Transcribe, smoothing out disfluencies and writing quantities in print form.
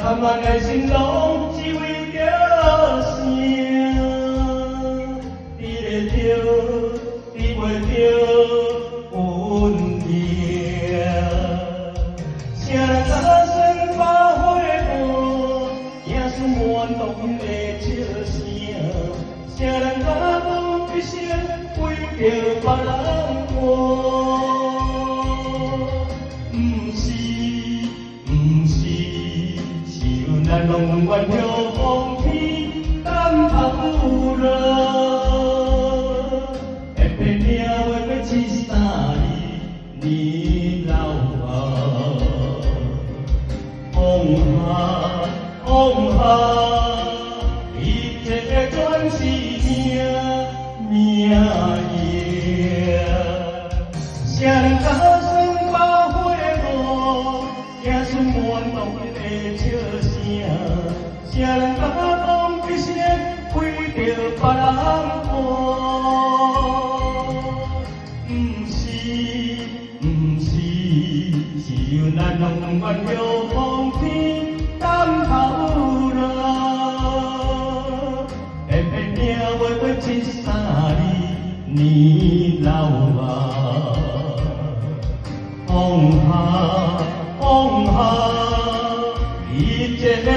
他们的心拢只为着啥？你会着，你袂着温热。谁人早晨把火过，也是满动的笑声。谁人把梦一生为着别人过？咱拢愿着风天担头热，会变命会要73年老啊！放下，一切全是命业。谁人早生把火过，也是满动的笑声。谁人把梦一生为着别人过？只有咱拢愿着风天担头热，会变命会要73年老啊！放下，一切的